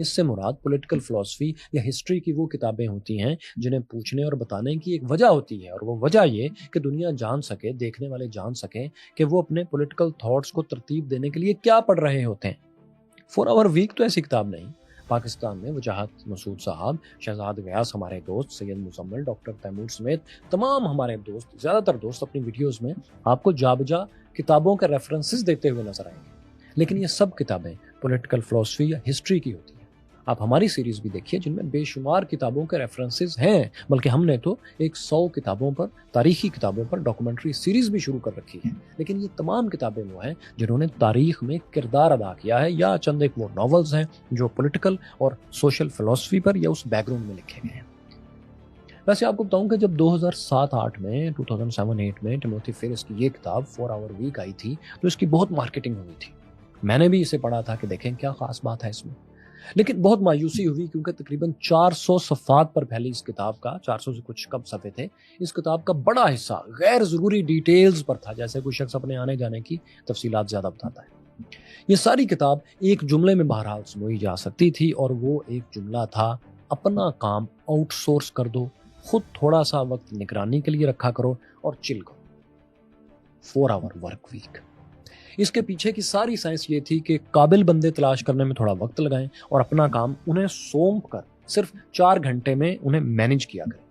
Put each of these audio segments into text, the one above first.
اس سے مراد پولیٹیکل فلسفی یا ہسٹری کی وہ کتابیں ہوتی ہیں جنہیں پوچھنے اور بتانے کی ایک وجہ ہوتی ہے، اور وہ وجہ یہ کہ دنیا جان سکے، دیکھنے والے جان سکیں کہ وہ اپنے پولیٹیکل تھاٹس کو ترتیب دینے کے لیے کیا پڑھ رہے ہوتے ہیں۔ فور آور ویک تو ایسی کتاب نہیں۔ پاکستان میں وجاہت مسعود صاحب، شہزاد غیاث ہمارے دوست، سید مزمل، ڈاکٹر تیمور سمیت تمام ہمارے دوست، زیادہ تر دوست اپنی ویڈیوز میں آپ کو جا بجا کتابوں کے ریفرنسز دیتے ہوئے نظر آئیں گے، لیکن یہ سب کتابیں پولیٹیکل فلسفی یا ہسٹری کی ہوتی ہیں۔ آپ ہماری سیریز بھی دیکھیے جن میں بے شمار کتابوں کے ریفرنسز ہیں، بلکہ ہم نے تو 100 کتابوں پر، تاریخی کتابوں پر ڈاکومنٹری سیریز بھی شروع کر رکھی ہے، لیکن یہ تمام کتابیں وہ ہیں جنہوں نے تاریخ میں کردار ادا کیا ہے، یا چند ایک وہ ناولز ہیں جو پولیٹیکل اور سوشل فلسفی پر یا اس بیک گراؤنڈ میں لکھے گئے ہیں۔ ویسے آپ کو بتاؤں کہ جب 2007-8 میں 2007-8 میں ٹیموتھی فیرس کی یہ کتاب 4 آور ویک آئی تھی تو اس کی بہت مارکیٹنگ ہوئی تھی۔ میں نے بھی اسے پڑھا تھا کہ دیکھیں کیا خاص بات ہے اس میں، لیکن بہت مایوسی ہوئی کیونکہ تقریباً 400 صفحات پر پھیلی اس کتاب کا، 400 سے کچھ کم صفحے تھے، اس کتاب کا بڑا حصہ غیر ضروری ڈیٹیلز پر تھا، جیسے کوئی شخص اپنے آنے جانے کی تفصیلات زیادہ بتاتا ہے۔ یہ ساری کتاب ایک جملے میں بہرحال سموئی جا سکتی تھی، اور وہ ایک جملہ تھا: اپنا کام آؤٹ سورس کر دو، خود تھوڑا سا وقت نگرانی کے لیے رکھا کرو اور چل کرو۔ 4 آور ورک ویک، اس کے پیچھے کی ساری سائنس یہ تھی کہ قابل بندے تلاش کرنے میں تھوڑا وقت لگائیں اور اپنا کام انہیں سونپ کر صرف 4 گھنٹے میں انہیں مینج کیا کریں۔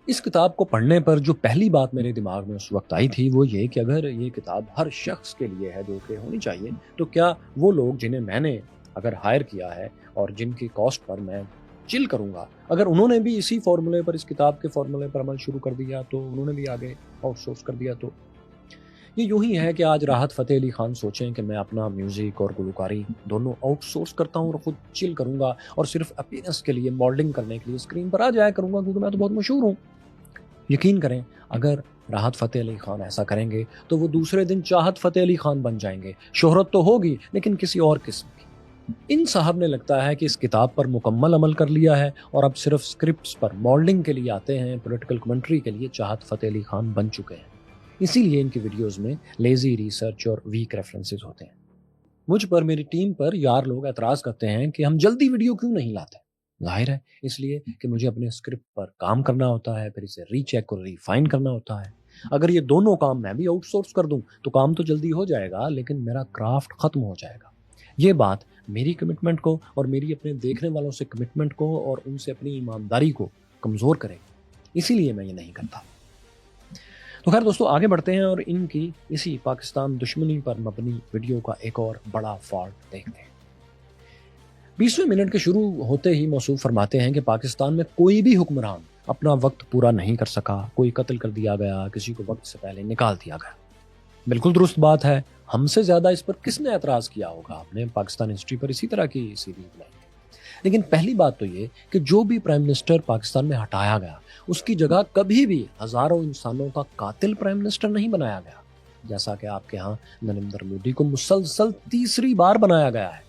اس کتاب کو پڑھنے پر جو پہلی بات میرے دماغ میں اس وقت آئی تھی وہ یہ کہ اگر یہ کتاب ہر شخص کے لیے ہے جو کہ ہونی چاہیے، تو کیا وہ لوگ جنہیں میں نے اگر ہائر کیا ہے اور جن کی کاسٹ پر میں چل کروں گا، اگر انہوں نے بھی اسی فارمولے پر، اس کتاب کے فارمولے پر عمل شروع کر دیا، تو انہوں نے بھی آگے آؤٹ سورس کر دیا، تو یہ یوں ہی ہے کہ آج راحت فتح علی خان سوچیں کہ میں اپنا میوزک اور گلوکاری دونوں آؤٹ سورس کرتا ہوں اور خود چل کروں گا اور صرف اپیرنس کے لیے، ماڈلنگ کرنے کے لیے اسکرین پر آ جایا کروں گا کیونکہ میں تو بہت مشہور ہوں۔ یقین کریں اگر راحت فتح علی خان ایسا کریں گے تو وہ دوسرے دن چاہت فتح علی خان بن جائیں گے۔ شہرت تو ہوگی لیکن کسی اور قسم کی۔ ان صاحب نے لگتا ہے کہ اس کتاب پر مکمل عمل کر لیا ہے اور اب صرف سکرپٹس پر ماڈلنگ کے لیے آتے ہیں، پولیٹیکل کمنٹری کے لیے چاہت فتح علی خان بن چکے ہیں۔ اسی لیے ان کی ویڈیوز میں لیزی ریسرچ اور ویک ریفرنسز ہوتے ہیں۔ مجھ پر، میری ٹیم پر یار لوگ اعتراض کرتے ہیں کہ ہم جلدی ویڈیو کیوں نہیں لاتے۔ ظاہر ہے اس لیے کہ مجھے اپنے اسکرپٹ پر کام کرنا ہوتا ہے، پھر اسے ری چیک اور ریفائن کرنا ہوتا ہے۔ اگر یہ دونوں کام میں بھی آؤٹ سورس کر دوں تو کام تو جلدی ہو جائے گا، لیکن میرا کرافٹ ختم ہو جائے گا۔ یہ بات میری کمٹمنٹ کو اور میری اپنے دیکھنے والوں سے کمٹمنٹ کو اور ان سے اپنی ایمانداری کو کمزور کرے گی، اسی لیے میں یہ نہیں کرتا۔ تو خیر دوستو، آگے بڑھتے ہیں اور ان کی اسی پاکستان دشمنی پر مبنی ویڈیو کا ایک اور بڑا فالٹ دیکھتے ہیں۔ 20ویں منٹ کے شروع ہوتے ہی موصوف فرماتے ہیں کہ پاکستان میں کوئی بھی حکمران اپنا وقت پورا نہیں کر سکا، کوئی قتل کر دیا گیا، کسی کو وقت سے پہلے نکال دیا گیا۔ بالکل درست بات ہے، ہم سے زیادہ اس پر کس نے اعتراض کیا ہوگا؟ آپ نے پاکستان ہسٹری پر اسی طرح کی سیریز بنائی۔ لیکن پہلی بات تو یہ کہ جو بھی پرائم منسٹر پاکستان میں ہٹایا گیا اس کی جگہ کبھی بھی ہزاروں انسانوں کا قاتل پرائم منسٹر نہیں بنایا گیا، جیسا کہ آپ کے ہاں نریندر مودی کو مسلسل تیسری بار بنایا گیا ہے۔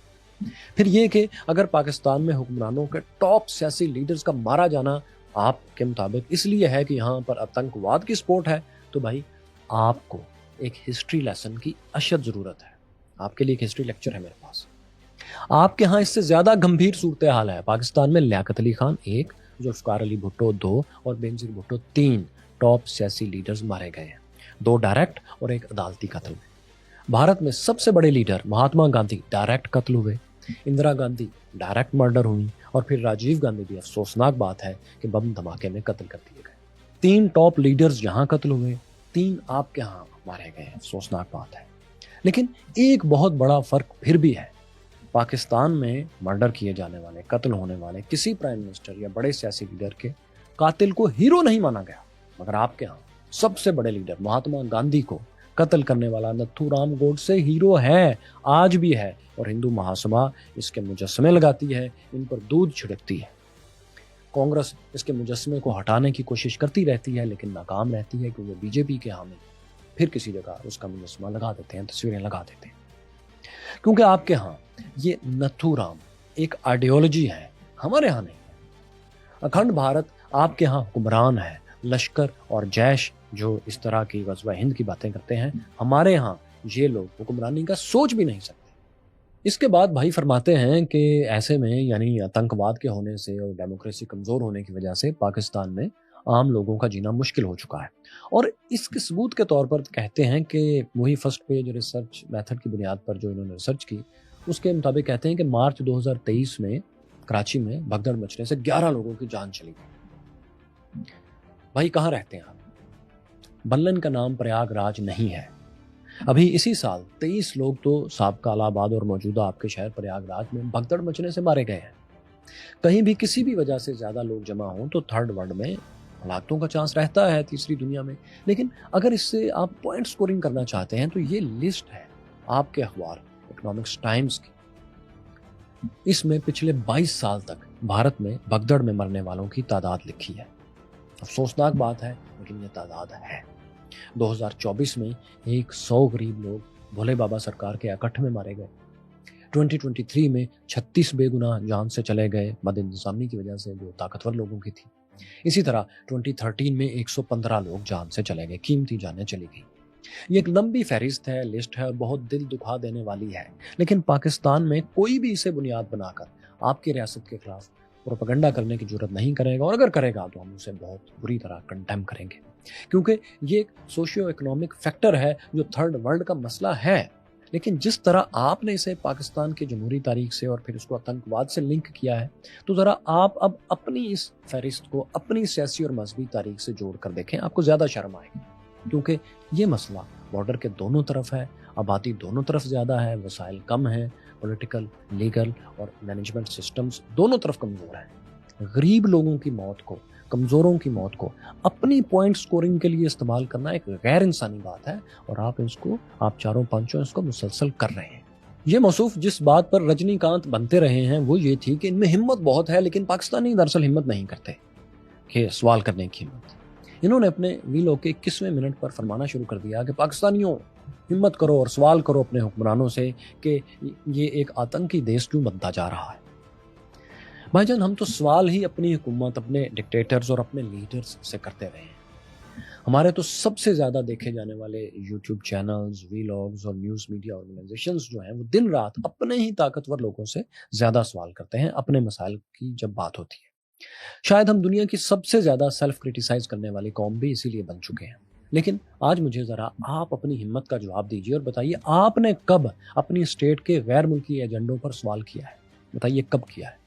پھر یہ کہ اگر پاکستان میں حکمرانوں کے ٹاپ سیاسی لیڈرز کا مارا جانا آپ کے مطابق اس لیے ہے کہ یہاں پر آتنکواد کی سپورٹ ہے، تو بھائی آپ کو ایک ہسٹری لیسن کی اشد ضرورت ہے۔ آپ کے لیے ایک ہسٹری لیکچر ہے میرے پاس۔ آپ کے ہاں اس سے زیادہ گمبھیر صورتحال ہے۔ پاکستان میں لیاقت علی خان 1، ذوالفقار علی بھٹو 2 اور بینظیر بھٹو 3 ٹاپ سیاسی لیڈرز مارے گئے ہیں، 2 ڈائریکٹ اور 1 عدالتی قتل میں۔ بھارت میں سب سے بڑے لیڈر مہاتما گاندھی ڈائریکٹ قتل ہوئے، اندرا گاندھی ڈائریکٹ مرڈر ہوئی، اور پھر راجیو گاندھی بھی افسوسناک بات ہے کہ بم دھماکے میں قتل کر دیے گئے۔ 3 ٹاپ لیڈرز یہاں قتل ہوئے، 3 آپ کے ہاں مارے گئے ہیں، افسوسناک بات ہے۔ لیکن ایک بہت بڑا فرق پھر بھی ہے، پاکستان میں مرڈر کیے جانے والے، قتل ہونے والے کسی پرائم منسٹر یا بڑے سیاسی لیڈر کے قاتل کو ہیرو نہیں مانا گیا، مگر آپ کے ہاں سب سے بڑے لیڈر مہاتما گاندھی کو قتل کرنے والا نتھو رام گوڈسے ہیرو ہے، آج بھی ہے، اور ہندو مہاسبھا اس کے مجسمے لگاتی ہے، ان پر دودھ چھڑکتی ہے۔ کانگریس اس کے مجسمے کو ہٹانے کی کوشش کرتی رہتی ہے لیکن ناکام رہتی ہے کہ وہ بی جے پی کے حامی پھر کسی جگہ اس کا مجسمہ لگا دیتے ہیں، تصویریں لگا دیتے ہیں، کیونکہ آپ کے ہاں یہ نتھو رام ایک آئیڈیالوجی ہے، ہمارے ہاں نہیں ہے۔ اکھنڈ بھارت آپ کے ہاں حکمران ہے، لشکر اور جیش جو اس طرح کی غزوہ ہند کی باتیں کرتے ہیں، ہمارے ہاں یہ لوگ حکمرانی کا سوچ بھی نہیں سکتے۔ اس کے بعد بھائی فرماتے ہیں کہ ایسے میں یعنی آتنکواد کے ہونے سے اور ڈیموکریسی کمزور ہونے کی وجہ سے پاکستان میں عام لوگوں کا جینا مشکل ہو چکا ہے، اور اس کے ثبوت کے طور پر کہتے ہیں کہ وہی فرسٹ پیج ریسرچ میتھڈ کی بنیاد پر جو انہوں نے ریسرچ کی اس کے مطابق کہتے ہیں کہ مارچ 2023 میں کراچی میں بھگدڑ مچنے سے 11 لوگوں کی جان چلی گئی۔ بھائی کہاں رہتے ہیں آپ؟ بلن کا نام پریاگ راج نہیں ہے۔ ابھی اسی سال 23 لوگ تو سابقہ الہ آباد اور موجودہ آپ کے شہر پریاگ راج میں بھگدڑ مچنے سے مارے گئے ہیں۔ کہیں بھی کسی بھی وجہ سے زیادہ لوگ جمع ہوں تو تھرڈ ورلڈ میں ہلاکتوں کا چانس رہتا ہے، تیسری دنیا میں۔ لیکن اگر اس سے آپ پوائنٹ سکورنگ کرنا چاہتے ہیں تو یہ لسٹ ہے آپ کے اخبار اکنامکس ٹائمز کی۔ اس میں پچھلے 22 سال تک بھارت میں بھگدڑ میں مرنے والوں کی تعداد لکھی ہے۔ افسوسناک بات ہے لیکن یہ تعداد ہے۔ 2024 میں 100 غریب لوگ بھولے بابا سرکار کے اکٹھ میں مارے گئے۔ 2023 میں 36 بے گناہ جان سے چلے گئے بد انتظامی کی وجہ سے جو طاقتور لوگوں کی تھی۔ اسی طرح 2013 میں 115 لوگ جان سے چلے گئے، قیمتی جانیں چلی گئی۔ یہ ایک لمبی فہرست ہے، لسٹ ہے، بہت دل دکھا دینے والی ہے، لیکن پاکستان میں کوئی بھی اسے بنیاد بنا کر آپ کی ریاست کے خلاف پروپیگنڈا کرنے کی جرت نہیں کرے گا، اور اگر کرے گا تو ہم اسے بہت بری طرح کنڈیم کریں گے، کیونکہ یہ ایک سوشیو اکنامک فیکٹر ہے جو تھرڈ ورلڈ کا مسئلہ ہے۔ لیکن جس طرح آپ نے اسے پاکستان کی جمہوری تاریخ سے اور پھر اس کو آتنکواد سے لنک کیا ہے، تو ذرا آپ اب اپنی اس فہرست کو اپنی سیاسی اور مذہبی تاریخ سے جوڑ کر دیکھیں، آپ کو زیادہ شرم آئے گی، کیونکہ یہ مسئلہ بارڈر کے دونوں طرف ہے، آبادی دونوں طرف زیادہ ہے، وسائل کم ہیں، پولیٹیکل، لیگل اور مینجمنٹ سسٹمز دونوں طرف کمزور ہیں۔ غریب لوگوں کی موت کو، کمزوروں کی موت کو اپنی پوائنٹ سکورنگ کے لیے استعمال کرنا ایک غیر انسانی بات ہے، اور آپ چاروں پانچوں اس کو مسلسل کر رہے ہیں۔ یہ موصوف جس بات پر رجنی کانت بنتے رہے ہیں وہ یہ تھی کہ ان میں ہمت بہت ہے، لیکن پاکستانی دراصل ہمت نہیں کرتے کہ سوال کرنے کی ہمت۔ انہوں نے اپنے ویلو کے 21ویں منٹ پر فرمانا شروع کر دیا کہ پاکستانیوں ہمت کرو اور سوال کرو اپنے حکمرانوں سے کہ یہ ایک آتنکی دیش کیوں بنتا جا رہا ہے۔ بھائی جان، ہم تو سوال ہی اپنی حکومت، اپنے ڈکٹیٹرز اور اپنے لیڈرز سے کرتے رہے ہیں۔ ہمارے تو سب سے زیادہ دیکھے جانے والے یوٹیوب چینلز، ویلاگز اور نیوز میڈیا آرگنائزیشنز جو ہیں وہ دن رات اپنے ہی طاقتور لوگوں سے زیادہ سوال کرتے ہیں اپنے مسائل کی جب بات ہوتی ہے۔ شاید ہم دنیا کی سب سے زیادہ سیلف کرٹیسائز کرنے والی قوم بھی اسی لیے بن چکے ہیں۔ لیکن آج مجھے ذرا آپ اپنی ہمت کا جواب دیجیے اور بتائیے آپ نے کب اپنی اسٹیٹ کے غیر ملکی ایجنڈوں پر سوال کیا ہے؟ بتائیے کب کیا ہے؟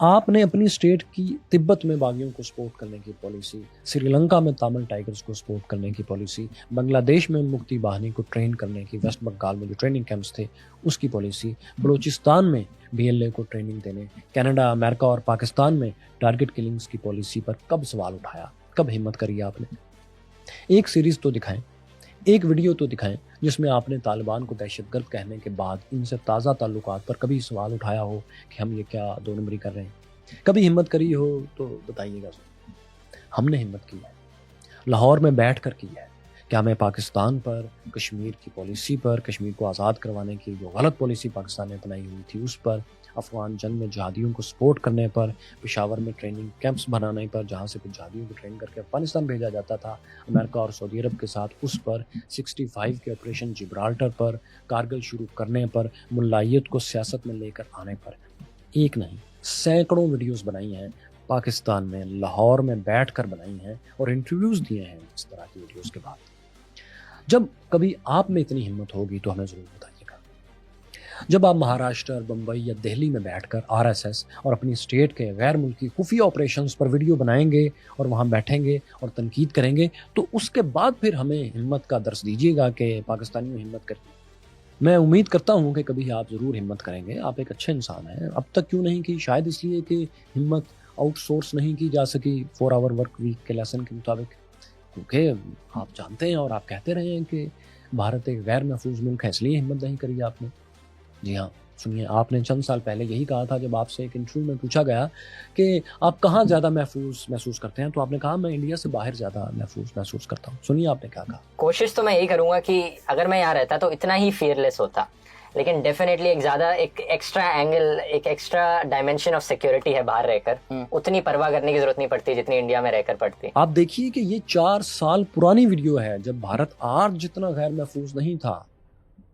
آپ نے اپنی اسٹیٹ کی تبت میں باغیوں کو سپورٹ کرنے کی پالیسی، سری لنکا میں تامل ٹائیگرز کو سپورٹ کرنے کی پالیسی، بنگلہ دیش میں مکتی باہنی کو ٹرین کرنے کی، ویسٹ بنگال میں جو ٹریننگ کیمپس تھے اس کی پالیسی، بلوچستان میں BLA کو ٹریننگ دینے، کینیڈا، امریکہ اور پاکستان میں ٹارگٹ کلنگز کی پالیسی پر کب سوال اٹھایا، کب ہمت کری آپ نے؟ ایک سیریز تو دکھائیں، ایک ویڈیو تو دکھائیں جس میں آپ نے طالبان کو دہشت گرد کہنے کے بعد ان سے تازہ تعلقات پر کبھی سوال اٹھایا ہو کہ ہم یہ کیا دو نمبری کر رہے ہیں؟ کبھی ہمت کری ہو تو بتائیے گا۔ ہم نے ہمت کی ہے، لاہور میں بیٹھ کر کی ہے۔ کیا میں پاکستان پر، کشمیر کی پالیسی پر، کشمیر کو آزاد کروانے کی جو غلط پالیسی پاکستان نے اپنائی ہوئی تھی اس پر، افغان جنگ میں جہادیوں کو سپورٹ کرنے پر، پشاور میں ٹریننگ کیمپس بنانے پر جہاں سے پھر جہادیوں کو ٹرین کر کے افغانستان بھیجا جاتا تھا، امریکہ اور سعودی عرب کے ساتھ اس پر، 65 کے آپریشن جبرالٹر پر، کارگل شروع کرنے پر، ملائیت کو سیاست میں لے کر آنے پر، ایک نہیں سینکڑوں ویڈیوز بنائی ہیں پاکستان میں، لاہور میں بیٹھ کر بنائی ہیں اور انٹرویوز دیے ہیں اس طرح کی ویڈیوز کے بعد۔ جب کبھی آپ میں اتنی ہمت ہوگی تو ہمیں ضرور بتائیے گا۔ جب آپ مہاراشٹر، بمبئی یا دہلی میں بیٹھ کر RSS اور اپنی اسٹیٹ کے غیر ملکی خفیہ آپریشنز پر ویڈیو بنائیں گے اور وہاں بیٹھیں گے اور تنقید کریں گے تو اس کے بعد پھر ہمیں ہمت کا درس دیجیے گا کہ پاکستانیوں ہمت کریں۔ میں امید کرتا ہوں کہ کبھی آپ ضرور ہمت کریں گے۔ آپ ایک اچھے انسان ہیں، اب تک کیوں نہیں کی؟ شاید اس لیے کہ ہمت آؤٹ سورس نہیں کی جا سکی 4 آور ورک ویک کے لیسن کے مطابق، کیونکہ آپ جانتے ہیں اور آپ کہتے رہے ہیں کہ بھارت ایک غیر محفوظ ملک ہے، اس لیے ہمت نہیں کری آپ نے۔ جی ہاں، سنیے، آپ نے چند سال پہلے یہی کہا تھا جب آپ سے ایک انٹرویو میں پوچھا گیا کہ آپ کہاں زیادہ محفوظ محسوس کرتے ہیں، تو آپ نے کہا میں انڈیا سے باہر زیادہ محسوس کرتا ہوں۔ سنیے آپ نے کیا کہا۔ کوشش تو میں یہی کروں گا کہ اگر میں یہاں رہتا تو اتنا ہی فیئرلیس ہوتا، لیکن ڈیفینیٹلی ایک ایکسٹرا اینگل، ایک ایکسٹرا ڈائمینشن آف سیکیورٹی ہے باہر رہ کر، اتنی پرواہ کرنے کی ضرورت نہیں پڑتی جتنی انڈیا میں رہ کر پڑتی۔ آپ دیکھیے کہ یہ 4 سال پرانی ویڈیو ہے جب بھارت آج جتنا غیر محفوظ نہیں تھا،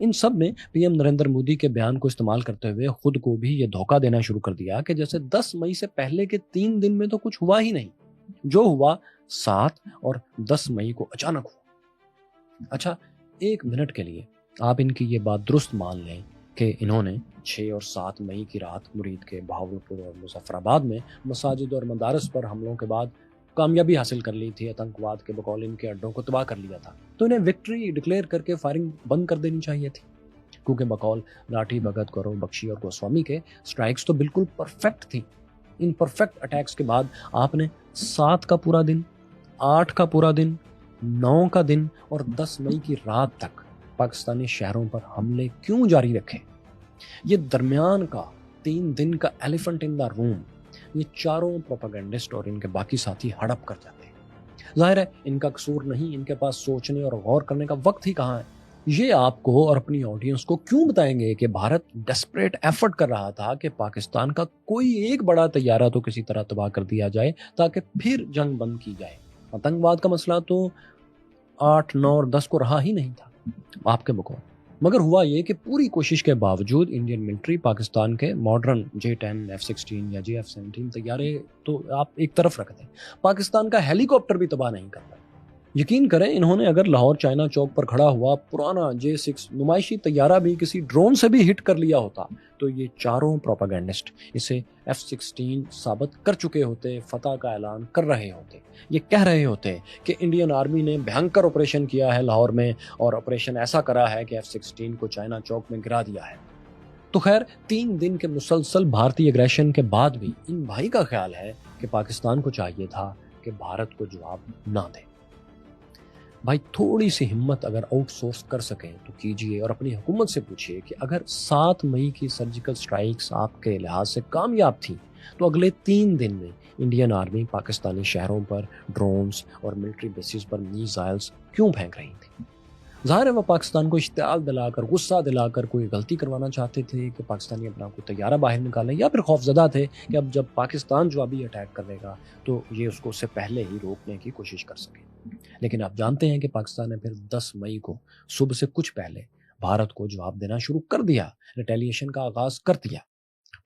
ان سب نے پی ایم نریندر مودی کے بیان کو استعمال کرتے ہوئے خود کو بھی یہ دھوکہ دینا شروع کر دیا کہ جیسے 10 مئی سے پہلے کے 3 دن میں تو کچھ ہوا ہی نہیں، جو ہوا 7 اور 10 مئی کو اچانک ہوا۔ اچھا، 1 منٹ کے لیے آپ ان کی یہ بات درست مان لیں کہ انہوں نے 6 اور 7 مئی کی رات مرید کے بہاولپور اور مظفر آباد میں مساجد اور مدارس پر حملوں کے بعد کامیابی حاصل کر لی تھی، آتنکواد کے بقول ان کے اڈوں کو تباہ کر لیا تھا، تو انہیں وکٹری ڈکلیئر کر کے فائرنگ بند کر دینی چاہیے تھی، کیونکہ بقول لاٹھی بھگت، گورو بخشی اور گوسوامی کے سٹرائکس تو بالکل پرفیکٹ تھی۔ ان پرفیکٹ اٹیکس کے بعد آپ نے 7 کا پورا دن، 8 کا پورا دن، 9 کا دن اور 10 مئی کی رات تک پاکستانی شہروں پر حملے کیوں جاری رکھے؟ یہ درمیان کا 3 دن کا ایلیفنٹ ان دا روم، یہ چاروں پروپیگنڈسٹ اور ان کے باقی ساتھی ہڑپ کر جاتے ہیں۔ ظاہر ہے ان کا قصور نہیں، ان کے پاس سوچنے اور غور کرنے کا وقت ہی کہاں ہے۔ یہ آپ کو اور اپنی آڈینس کو کیوں بتائیں گے کہ بھارت ڈیسپریٹ ایفرٹ کر رہا تھا کہ پاکستان کا کوئی ایک بڑا طیارہ تو کسی طرح تباہ کر دیا جائے تاکہ پھر جنگ بند کی جائے۔ آتنکواد کا مسئلہ تو 8، 9 اور 10 کو رہا ہی نہیں تھا آپ کے بقول۔ مگر ہوا یہ کہ پوری کوشش کے باوجود انڈین ملٹری پاکستان کے ماڈرن J-10، F-16 یا JF-17 طیارے تو آپ ایک طرف رکھ دیں، پاکستان کا ہیلی کاپٹر بھی تباہ نہیں کر پائے۔ یقین کریں، انہوں نے اگر لاہور چائنا چوک پر کھڑا ہوا پرانا J-6 نمائشی طیارہ بھی کسی ڈرون سے بھی ہٹ کر لیا ہوتا تو یہ چاروں پروپیگنڈسٹ اسے F-16 ثابت کر چکے ہوتے، فتح کا اعلان کر رہے ہوتے، یہ کہہ رہے ہوتے کہ انڈین آرمی نے بھیانکر آپریشن کیا ہے لاہور میں اور آپریشن ایسا کرا ہے کہ F-16 کو چائنا چوک میں گرا دیا ہے۔ تو خیر، 3 دن کے مسلسل بھارتی اگریشن کے بعد بھی ان بھائی کا خیال ہے کہ پاکستان کو چاہیے تھا کہ بھارت کو جواب نہ دے۔ بھائی، تھوڑی سی ہمت اگر آؤٹ سورس کر سکیں تو کیجئے اور اپنی حکومت سے پوچھئے کہ اگر 7 مئی کی سرجیکل سٹرائکس آپ کے لحاظ سے کامیاب تھی تو اگلے 3 دن میں انڈین آرمی پاکستانی شہروں پر ڈرونز اور ملٹری بیسز پر میزائلز کیوں پھینک رہی تھی؟ ظاہر ہے وہ پاکستان کو اشتعال دلا کر، غصہ دلا کر کوئی غلطی کروانا چاہتے تھے کہ پاکستانی اپنا کوئی طیارہ باہر نکالیں، یا پھر خوفزدہ تھے کہ اب جب پاکستان جوابی اٹیک کرے گا تو یہ اس کو اس سے پہلے ہی روکنے کی کوشش کر سکے۔ لیکن آپ جانتے ہیں کہ پاکستان نے پھر 10 مئی کو صبح سے کچھ پہلے بھارت کو جواب دینا شروع کر دیا، ریٹیلیشن کا آغاز کر دیا۔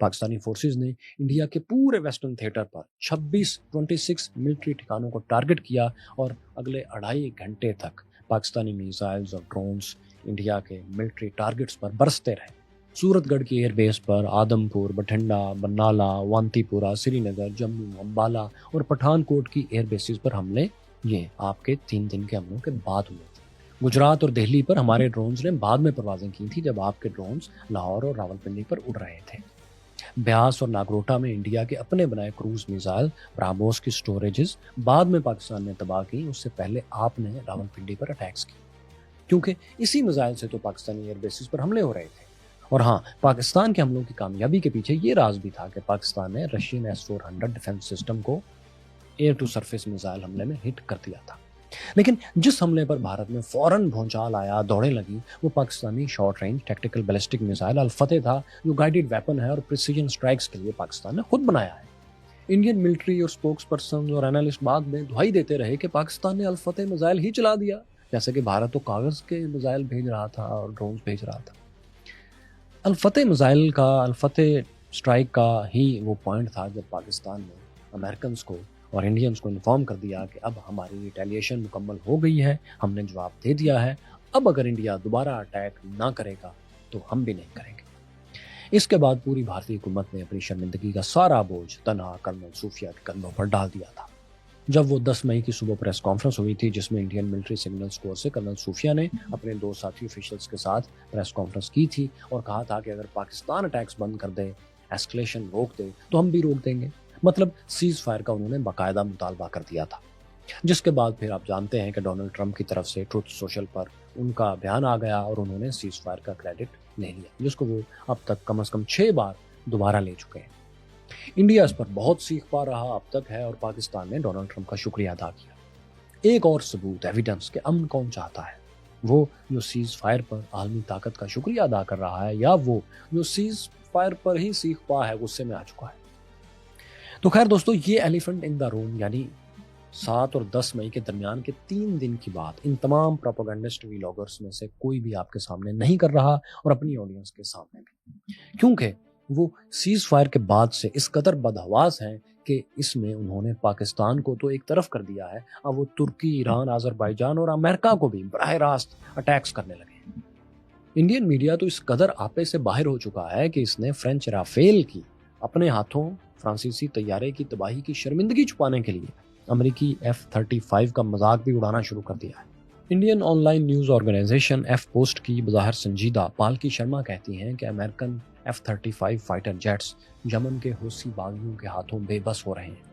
پاکستانی فورسز نے انڈیا کے پورے ویسٹرن تھیٹر پر 26 ملٹری ٹھکانوں کو ٹارگٹ کیا اور اگلے 2.5 گھنٹے تک پاکستانی میزائلز اور ڈرونز انڈیا کے ملٹری ٹارگٹس پر برستے رہے۔ سورت گڑھ کی ایئر بیس پر، آدم پور، بٹھنڈا، برنالہ، وانتی پورہ، سری نگر، جموں، امبالہ اور پٹھان کوٹ کی ایئر بیسز پر حملے یہ آپ کے 3 دن کے حملوں کے بعد ہوئے تھے۔ گجرات اور دہلی پر ہمارے ڈرونز نے بعد میں پروازیں کی تھی جب آپ کے ڈرونز لاہور اور راولپنڈی پر اڑ رہے تھے۔ بیاس اور ناگروٹا میں انڈیا کے اپنے بنائے کروز میزائل براموس کی سٹوریجز بعد میں پاکستان نے تباہ کی، اس سے پہلے آپ نے راولپنڈی پر اٹیکس کی، کیونکہ اسی میزائل سے تو پاکستانی ایئر بیسز پر حملے ہو رہے تھے۔ اور ہاں، پاکستان کے حملوں کی کامیابی کے پیچھے یہ راز بھی تھا کہ پاکستان نے رشین S-400 ڈیفنس سسٹم کو ایئر ٹو سرفیس میزائل حملے میں ہٹ کر دیا تھا۔ لیکن جس حملے پر بھارت میں فوراً بھونچال آیا، دوڑیں لگی، وہ Pakistani short range tactical ballistic missile الفتح تھا، جو گائیڈڈ ویپن ہے اور پریسیجن سٹرائکس کے لیے پاکستان نے خود بنایا ہے۔ انڈین ملٹری اور سپوکس پرسن اور اینالسٹ بعد میں دہائی دیتے رہے کہ پاکستان نے الفتح میزائل ہی چلا دیا، جیسے کہ بھارت تو کاغذ کے میزائل بھیج رہا تھا اور ڈرونز بھیج رہا تھا۔ الفتح میزائل کا، الفتح سٹرائک کا ہی وہ پوائنٹ تھا جب پاکستان نے امریکنز کو اور انڈینز کو انفارم کر دیا کہ اب ہماری ریٹیلیشن مکمل ہو گئی ہے، ہم نے جواب دے دیا ہے، اب اگر انڈیا دوبارہ اٹیک نہ کرے گا تو ہم بھی نہیں کریں گے۔ اس کے بعد پوری بھارتی حکومت نے اپنی شرمندگی کا سارا بوجھ تنہا کرنل صوفیہ کے کندھوں پر ڈال دیا تھا۔ جب وہ 10 مئی کی صبح پریس کانفرنس ہوئی تھی جس میں انڈین ملٹری سگنلز کور سے کرنل صوفیہ نے اپنے 2 ساتھی آفیشلز کے ساتھ پریس کانفرنس کی تھی اور کہا تھا کہ اگر پاکستان اٹیکس بند کر دے، ایسکلیشن روک دے، تو ہم بھی روک دیں گے، مطلب سیز فائر کا انہوں نے باقاعدہ مطالبہ کر دیا تھا۔ جس کے بعد پھر آپ جانتے ہیں کہ ڈونلڈ ٹرمپ کی طرف سے ٹروتھ سوشل پر ان کا بیان آ گیا اور انہوں نے سیز فائر کا کریڈٹ لے لیا، جس کو وہ اب تک کم از کم 6 بار دوبارہ لے چکے ہیں۔ انڈیا اس پر بہت سیکھ پا رہا اب تک ہے اور پاکستان نے ڈونلڈ ٹرمپ کا شکریہ ادا کیا۔ ایک اور ثبوت، ایویڈنس کہ امن کون چاہتا ہے، وہ جو سیز فائر پر عالمی طاقت کا شکریہ ادا کر رہا ہے یا وہ جو سیز فائر پر ہی سیکھ پا ہے، غصے میں آ چکا ہے۔ تو خیر دوستو، یہ ایلیفنٹ ان دا روم یعنی 7 اور 10 مئی کے درمیان کے 3 دن کی بات ان تمام پروپیگنڈسٹ ویلاگرز میں سے کوئی بھی آپ کے سامنے نہیں کر رہا اور اپنی آڈینس کے سامنے بھی، کیونکہ وہ سیز فائر کے بعد سے اس قدر بدحواس ہیں کہ اس میں انہوں نے پاکستان کو تو ایک طرف کر دیا ہے، اب وہ ترکی، ایران، آذربائیجان اور امریکہ کو بھی براہ راست اٹیکس کرنے لگے ہیں۔ انڈین میڈیا تو اس قدر آپے سے باہر ہو چکا ہے کہ اس نے فرینچ رافیل کی اپنے ہاتھوں فرانسیسی طیارے کی تباہی کی شرمندگی چھپانے کے لیے امریکی F-35 کا مذاق بھی اڑانا شروع کر دیا ہے۔ Indian online news organization F post کی بظاہر سنجیدہ پالکی شرما کہتی ہیں کہ امریکن F-35 فائٹر جیٹس یمن کے حوثی باغیوں کے ہاتھوں بے بس ہو رہے ہیں،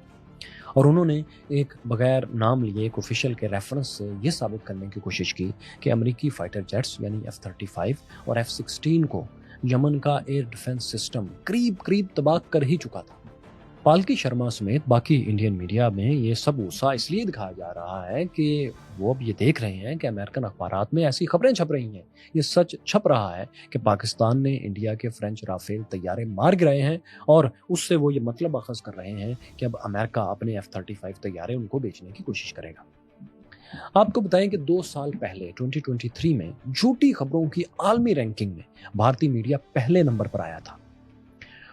اور انہوں نے ایک بغیر نام لیے ایک آفیشل کے ریفرنس سے یہ ثابت کرنے کی کوشش کی کہ امریکی فائٹر جیٹس یعنی F-35 اور F-16 کو یمن کا ایئر ڈیفنس سسٹم قریب تباہ کر ہی چکا تھا۔ پالکی شرما سمیت باقی انڈین میڈیا میں یہ سب غصہ اس لیے دکھایا جا رہا ہے کہ وہ اب یہ دیکھ رہے ہیں کہ امریکن اخبارات میں ایسی خبریں چھپ رہی ہیں، یہ سچ چھپ رہا ہے کہ پاکستان نے انڈیا کے فرینچ رافیل طیارے مار گرائے ہیں، اور اس سے وہ یہ مطلب اخذ کر رہے ہیں کہ اب امریکہ اپنے F-35 طیارے ان کو بیچنے کی کوشش کرے گا۔ آپ کو بتائیں کہ 2 سال پہلے 2023 میں جھوٹی خبروں کی عالمی رینکنگ میں بھارتی میڈیا پہلے نمبر پر آیا تھا۔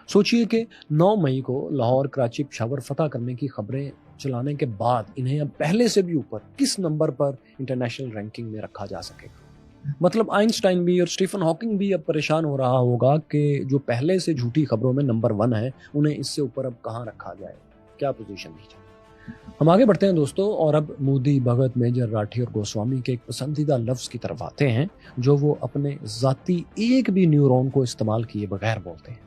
سوچئے کہ 9 مئی کو لاہور کراچی پشاور فتح کرنے کی خبریں چلانے کے بعد انہیں اب پہلے سے بھی اوپر کس نمبر پر انٹرنیشنل رینکنگ میں رکھا جا سکے گا۔ مطلب آئنسٹائن بھی اور اسٹیفن ہاکنگ بھی اب پریشان ہو رہا ہوگا کہ جو پہلے سے جھوٹی خبروں میں نمبر 1 ہے انہیں اس سے اوپر اب کہاں رکھا جائے، کیا پوزیشن دی جائے۔ ہم آگے بڑھتے ہیں دوستوں، اور اب مودی، بھگت، میجر، راٹھی اور گوسوامی کے ایک پسندیدہ لفظ کی طرف آتے ہیں جو وہ اپنے ذاتی ایک بھی نیورون کو استعمال کیے بغیر بولتے ہیں۔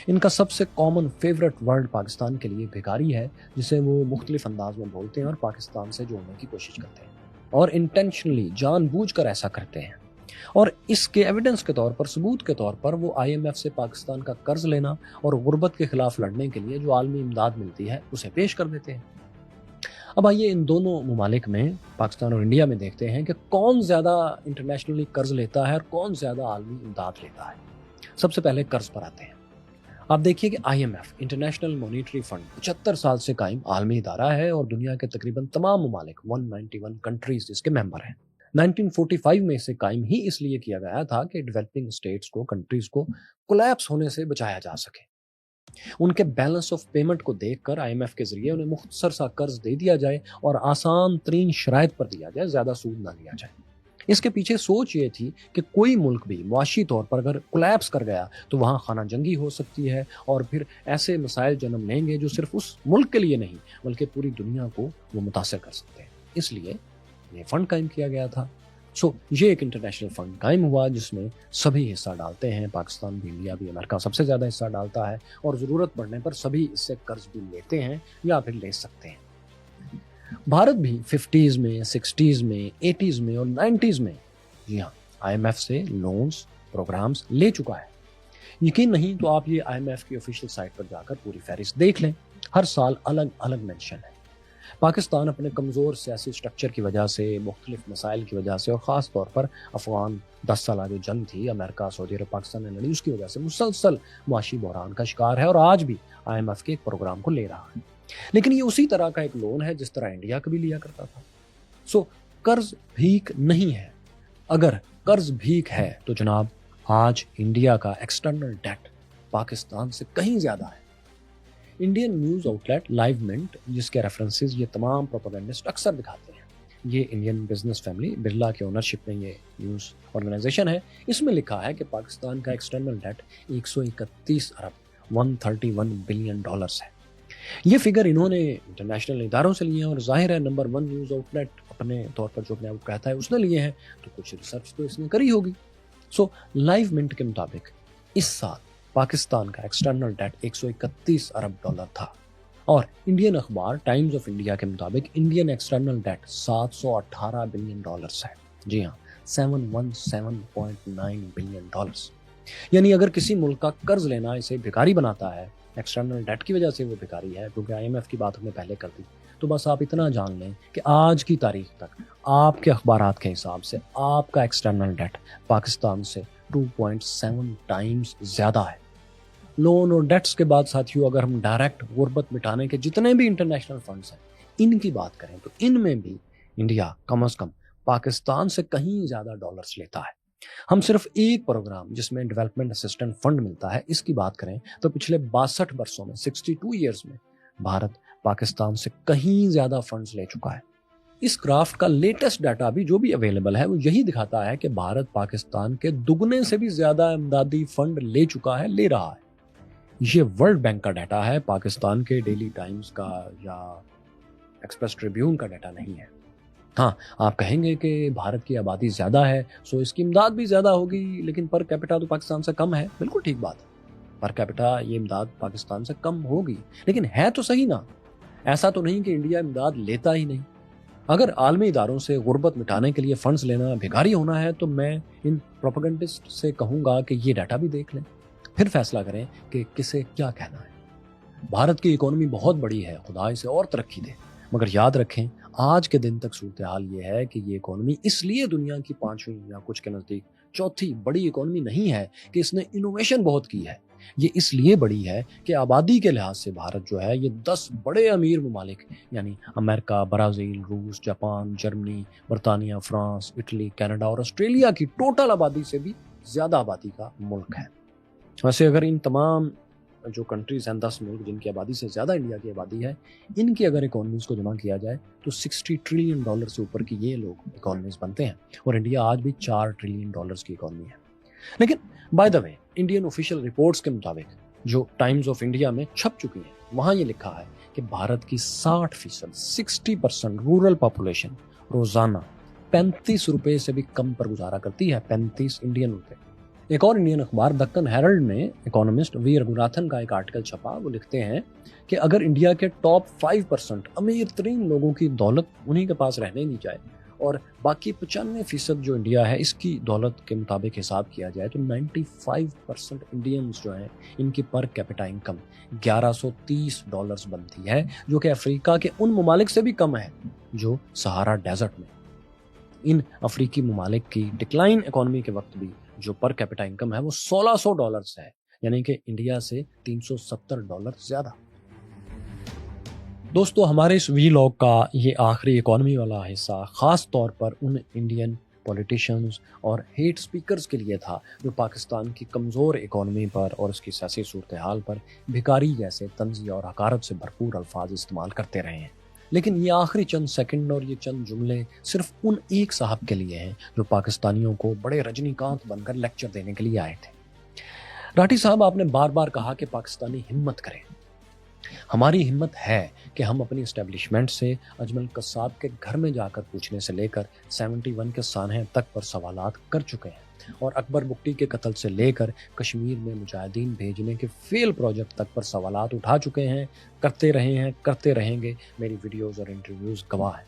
ان کا سب سے کامن فیورٹ ورڈ پاکستان کے لیے بھکاری ہے، جسے وہ مختلف انداز میں بولتے ہیں اور پاکستان سے جوڑنے کی کوشش کرتے ہیں، اور انٹینشنلی جان بوجھ کر ایسا کرتے ہیں، اور اس کے ایویڈنس کے طور پر، ثبوت کے طور پر، وہ IMF سے پاکستان کا قرض لینا اور غربت کے خلاف لڑنے کے لیے جو عالمی امداد ملتی ہے اسے پیش کر دیتے ہیں۔ اب آئیے ان دونوں ممالک میں، پاکستان اور انڈیا میں، دیکھتے ہیں کہ کون زیادہ انٹرنیشنلی قرض لیتا ہے اور کون زیادہ عالمی امداد لیتا ہے۔ سب سے پہلے قرض پر آتے ہیں۔ آپ دیکھیے کہ IMF انٹرنیشنل مانیٹری فنڈ 75 سال سے قائم عالمی ادارہ ہے اور دنیا کے تقریباً تمام ممالک 191 کنٹریز اس کے ممبر ہیں۔ 1945 میں اسے قائم ہی اس لیے کیا گیا تھا کہ ڈیولپنگ اسٹیٹس کو، کنٹریز کو کولیپس ہونے سے بچایا جا سکے۔ ان کے بیلنس آف پیمنٹ کو دیکھ کر IMF کے ذریعے انہیں مختصر سا قرض دے دیا جائے اور آسان ترین شرائط پر دیا جائے، زیادہ سود نہ لیا جائے۔ اس کے پیچھے سوچ یہ تھی کہ کوئی ملک بھی معاشی طور پر اگر کولیپس کر گیا تو وہاں خانہ جنگی ہو سکتی ہے، اور پھر ایسے مسائل جنم لیں گے جو صرف اس ملک کے لیے نہیں بلکہ پوری دنیا کو وہ متاثر کر سکتے ہیں۔ اس لیے یہ فنڈ قائم کیا گیا تھا۔ یہ ایک انٹرنیشنل فنڈ قائم ہوا جس میں سبھی حصہ ڈالتے ہیں، پاکستان بھی، انڈیا بھی، امریکہ سب سے زیادہ حصہ ڈالتا ہے، اور ضرورت پڑنے پر سبھی اس سے قرض بھی لیتے ہیں یا پھر لے سکتے ہیں۔ بھارت بھی 50s میں، 60s میں، 80s میں اور 90s میں جی ہاں IMF سے لونز پروگرامز لے چکا ہے۔ یقین نہیں تو آپ یہ IMF کی آفیشیل سائٹ پر جا کر پوری فہرست دیکھ لیں، ہر سال الگ الگ مینشن ہے۔ پاکستان اپنے کمزور سیاسی سٹرکچر کی وجہ سے، مختلف مسائل کی وجہ سے، اور خاص طور پر افغان 10 سالہ جو جنگ تھی امریکہ، سعودی عرب، پاکستان نے لڑی، اس کی وجہ سے مسلسل معاشی بحران کا شکار ہے، اور آج بھی IMF کے ایک پروگرام کو لے رہا ہے۔ لیکن یہ اسی طرح کا ایک لون ہے جس طرح انڈیا کبھی لیا کرتا تھا۔ قرض بھیک نہیں ہے۔ اگر قرض بھیک ہے تو جناب آج انڈیا کا ایکسٹرنل ڈیٹ پاکستان سے کہیں زیادہ ہے۔ Indian news outlet Livemint, جس کے ریفرنسز یہ تمام پروپیگنڈسٹ اکثر دکھاتے ہیں، یہ انڈین بزنس فیملی برلا کے اونرشپ میں یہ نیوز آرگنائزیشن ہے، اس میں لکھا ہے کہ پاکستان کا ایکسٹرنل ڈیٹ 131 ارب 131 بلین ڈالرز ہے۔ یہ فگر انہوں نے انٹرنیشنل اداروں سے لیے ہیں، اور ظاہر ہے نمبر 1 نیوز آؤٹ لیٹ اپنے طور پر جو اپنے آپ کہتا ہے اس نے لیے ہیں، تو کچھ ریسرچ تو اس نے کری ہوگی۔ لائیو منٹ کے مطابق اس سال پاکستان کا ایکسٹرنل ڈیٹ 131 ارب ڈالر تھا، اور انڈین اخبار ٹائمز آف انڈیا کے مطابق Indian external debt 718 billion dollars ہے۔ جی ہاں، 717.9 بلین ڈالرز۔ یعنی اگر کسی ملک کا قرض لینا اسے بھکاری بناتا ہے، ایکسٹرنل ڈیٹ کی وجہ سے وہ بھکاری ہے، کیونکہ IMF کی بات ہم نے پہلے کر دی، تو بس آپ اتنا جان لیں کہ آج کی تاریخ تک آپ کے اخبارات کے حساب سے آپ کا ایکسٹرنل ڈیٹ پاکستان سے 2.7 ٹائمز زیادہ ہے۔ لون اور ڈیٹس کے بعد ساتھیوں، اگر ہم ڈائریکٹ غربت مٹانے کے جتنے بھی انٹرنیشنل فنڈز ہیں ان کی بات کریں تو ان میں بھی انڈیا کم از کم پاکستان سے کہیں زیادہ ڈالرز لیتا ہے. ہم صرف ایک پروگرام جس میں ڈیولپمنٹ اسسٹنٹ فنڈ ملتا ہے اس کی بات کریں تو پچھلے 62 برسوں میں 62 ایئرز میں بھارت پاکستان سے کہیں زیادہ فنڈز لے چکا ہے. اس کرافٹ کا لیٹسٹ ڈیٹا بھی جو بھی اویلیبل ہے وہ یہی دکھاتا ہے کہ بھارت پاکستان کے دگنے سے بھی زیادہ امدادی فنڈ لے چکا ہے, لے رہا ہے. یہ ورلڈ بینک کا ڈیٹا ہے, پاکستان کے ڈیلی ٹائمز کا یا ایکسپریس ٹریبیون کا ڈیٹا نہیں ہے. ہاں, آپ کہیں گے کہ بھارت کی آبادی زیادہ ہے سو اس کی امداد بھی زیادہ ہوگی, لیکن پر کیپٹا تو پاکستان سے کم ہے. بالکل ٹھیک بات ہے, پر کیپٹا یہ امداد پاکستان سے کم ہوگی, لیکن ہے تو صحیح نا. ایسا تو نہیں کہ انڈیا امداد لیتا ہی نہیں. اگر عالمی اداروں سے غربت مٹانے کے لیے فنڈز لینا بھکاری ہونا ہے تو میں ان پروپیگنڈسٹ سے کہوں گا کہ یہ ڈیٹا بھی دیکھ لیں, پھر فیصلہ کریں کہ کسے کیا کہنا ہے. بھارت کی اکانومی بہت بڑی ہے, خدا اسے اور ترقی دے, مگر یاد رکھیں آج کے دن تک صورتحال یہ ہے کہ یہ اکانومی اس لیے دنیا کی 5ویں یا کچھ کے نزدیک 4تھی بڑی اکانومی نہیں ہے کہ اس نے انوویشن بہت کی ہے. یہ اس لیے بڑی ہے کہ آبادی کے لحاظ سے بھارت جو ہے یہ 10 بڑے امیر ممالک یعنی امریکہ, برازیل, روس, جاپان, جرمنی, برطانیہ, فرانس, اٹلی, کینیڈا اور آسٹریلیا کی ٹوٹل آبادی سے بھی زیادہ آبادی کا ملک ہے. ویسے اگر ان تمام جو کنٹریز ہیں 10 ملک جن کی آبادی سے زیادہ انڈیا کی آبادی ہے, ان کی اگر اکانومیز کو جمع کیا جائے تو $60 ٹریلین سے اوپر کی یہ لوگ اکانومیز بنتے ہیں, اور انڈیا آج بھی $4 ٹریلین کی اکانومی ہے. لیکن by the way Indian official reports کے مطابق جو ٹائمز آف انڈیا میں چھپ چکی ہیں وہاں یہ لکھا ہے کہ بھارت کی 60% رورل پاپولیشن روزانہ 35 روپے سے بھی کم پر گزارا کرتی ہے, 35 انڈین روپے. ایک اور انڈین اخبار دکن ہیرلڈ میں اکانومسٹ وی رگھوناتھن کا ایک آرٹیکل چھپا. وہ لکھتے ہیں کہ اگر انڈیا کے ٹاپ 5% امیر ترین لوگوں کی دولت انہی کے پاس رہنے دی جائے اور باقی 95% جو انڈیا ہے اس کی دولت کے مطابق حساب کیا جائے تو 95% انڈینز جو ہیں ان کی پر کیپٹا انکم $1130 بنتی ہے, جو کہ افریقہ کے ان ممالک سے بھی کم ہے جو سہارا ڈیزرٹ میں. ان افریقی ممالک کی ڈکلائن اکانومی کے وقت بھی جو پر کیپٹا انکم ہے وہ $1600 ہے, یعنی کہ انڈیا سے $370 زیادہ. دوستو, ہمارے اس وی لاگ کا یہ آخری اکانومی والا حصہ خاص طور پر ان انڈین پولیٹیشنز اور ہیٹ سپیکرز کے لیے تھا جو پاکستان کی کمزور اکانومی پر اور اس کی سیاسی صورتحال پر بھکاری جیسے طنزیہ اور حقارت سے بھرپور الفاظ استعمال کرتے رہے ہیں. لیکن یہ آخری چند سیکنڈ اور یہ چند جملے صرف ان ایک صاحب کے لیے ہیں جو پاکستانیوں کو بڑے رجنی کانت بن کر لیکچر دینے کے لیے آئے تھے. راٹھی صاحب, آپ نے بار بار کہا کہ پاکستانی ہمت کریں. ہماری ہمت ہے کہ ہم اپنی اسٹیبلشمنٹ سے اجمل قصاب کے گھر میں جا کر پوچھنے سے لے کر 71 کے سانحے تک پر سوالات کر چکے ہیں, اور اکبر بگٹی کے قتل سے لے کر کشمیر میں مجاہدین بھیجنے کے فیل پروجیکٹ تک پر سوالات اٹھا چکے ہیں, کرتے رہے ہیں, کرتے رہیں گے. میری ویڈیوز اور انٹرویوز گواہ ہیں.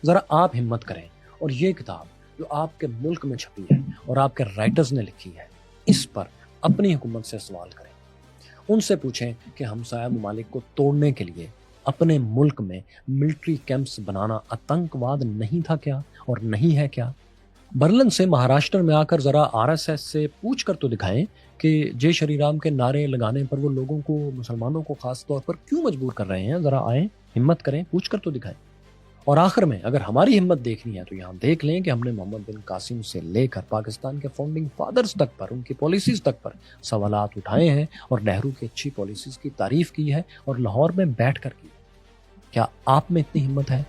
ذرا آپ ہمت کریں اور یہ کتاب جو آپ کے ملک میں چھپی ہے اور آپ کے رائٹرز نے لکھی ہے اس پر اپنی حکومت سے سوال کریں. ان سے پوچھیں کہ ہمسایہ ممالک کو توڑنے کے لیے اپنے ملک میں ملٹری کیمپس بنانا آتنکواد نہیں تھا کیا اور نہیں ہے کیا؟ برلن سے مہاراشٹر میں آ کر ذرا RSS سے پوچھ کر تو دکھائیں کہ جے شری رام کے نعرے لگانے پر وہ لوگوں کو, مسلمانوں کو خاص طور پر کیوں مجبور کر رہے ہیں. ذرا آئیں, ہمت کریں, پوچھ کر تو دکھائیں. اور آخر میں اگر ہماری ہمت دیکھنی ہے تو یہاں دیکھ لیں کہ ہم نے محمد بن قاسم سے لے کر پاکستان کے فاؤنڈنگ فادرز تک پر, ان کی پالیسیز تک پر سوالات اٹھائے ہیں اور نہرو کی اچھی پالیسیز کی تعریف کی ہے اور لاہور میں بیٹھ کر کی. کیا آپ میں اتنی ہمت ہے؟